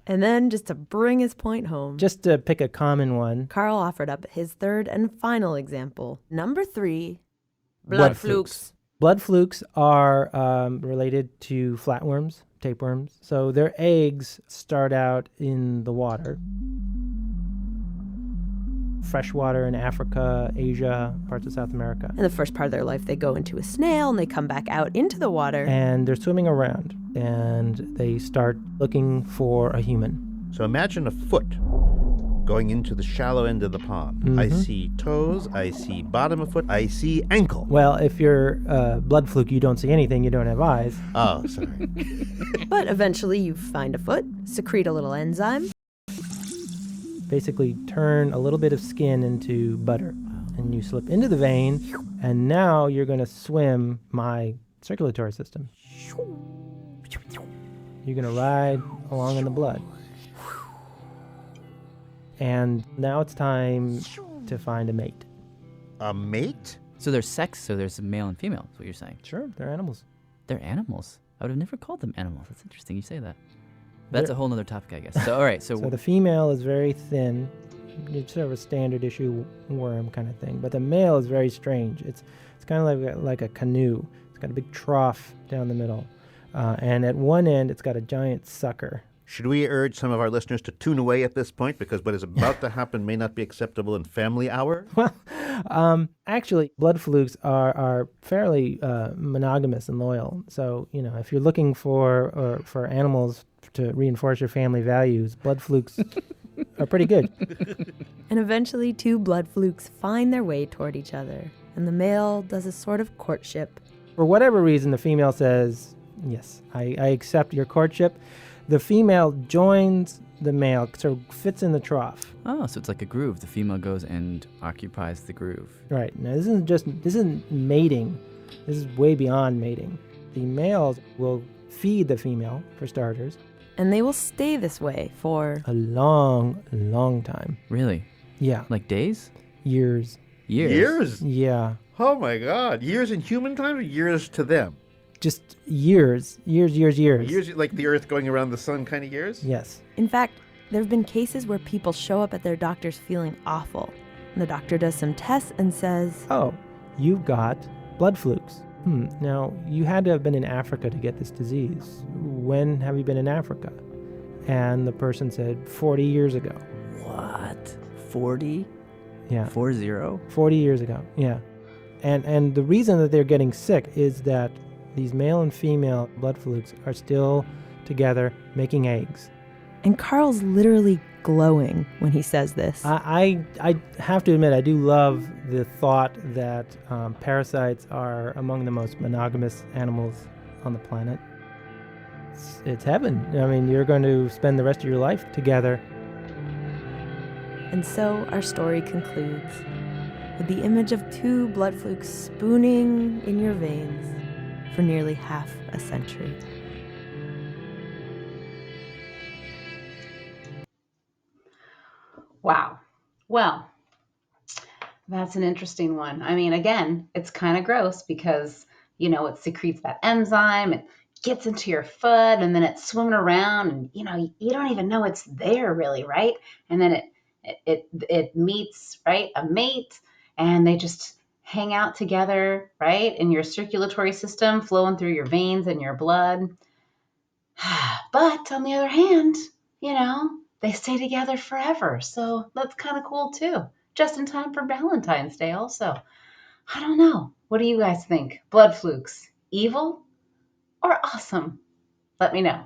And then, just to bring his point home, Just to pick a common one. Carl offered up his third and final example. Number 3, Blood flukes. Blood flukes are related to flatworms, tapeworms. So their eggs start out in the water. Freshwater in Africa, Asia, parts of South America. In the first part of their life, they go into a snail and they come back out into the water. And they're swimming around and they start looking for a human. So imagine a foot going into the shallow end of the pond. Mm-hmm. I see toes, I see bottom of foot, I see ankle. Well, if you're blood fluke, you don't see anything, you don't have eyes. Oh, sorry. But eventually you find a foot, secrete a little enzyme. Basically turn a little bit of skin into butter. And you slip into the vein, and now you're going to swim my circulatory system. You're going to ride along in the blood. And now it's time to find a mate. A mate? So there's sex, so there's male and female, is what you're saying. Sure, they're animals. They're animals. I would have never called them animals. That's interesting you say that. But that's a whole other topic, I guess. So, all right. So the female is very thin. It's sort of a standard issue worm kind of thing. But the male is very strange. It's kind of like a canoe. It's got a big trough down the middle. And at one end, it's got a giant sucker. Should we urge some of our listeners to tune away at this point because what is about to happen may not be acceptable in family hour? Well, actually, blood flukes are fairly monogamous and loyal. So, if you're looking for animals to reinforce your family values, blood flukes are pretty good. And eventually 2 blood flukes find their way toward each other. And the male does a sort of courtship. For whatever reason, the female says, yes, I accept your courtship. The female joins the male, sort of fits in the trough. Oh, so it's like a groove. The female goes and occupies the groove. Right. Now, this isn't mating. This is way beyond mating. The males will feed the female, for starters. And they will stay this way for a long, long time. Really? Yeah. Like days? Years. Years? Yeah. Oh my God. Years in human time or years to them? Just years. Years, like the Earth going around the sun kind of years? Yes. In fact, there have been cases where people show up at their doctors feeling awful. And the doctor does some tests and says, oh, you've got blood flukes. Now, you had to have been in Africa to get this disease. When have you been in Africa? And the person said, 40 years ago. What? 40? Yeah. 40? 40 years ago, yeah. And the reason that they're getting sick is that these male and female blood flukes are still together making eggs. And Carl's literally glowing when he says this. I have to admit, I do love the thought that parasites are among the most monogamous animals on the planet. It's heaven. I mean, you're going to spend the rest of your life together. And so our story concludes with the image of 2 blood flukes spooning in your veins for nearly half a century. Wow. Well, that's an interesting one. I mean, again, it's kind of gross because, it secretes that enzyme, it gets into your foot, and then it's swimming around, and, you don't even know it's there really, right? And then it meets, right, a mate, and they just hang out together, right, in your circulatory system, flowing through your veins and your blood. But on the other hand, they stay together forever. So that's kind of cool too. Just in time for Valentine's Day also. I don't know. What do you guys think? Blood flukes, evil or awesome? Let me know.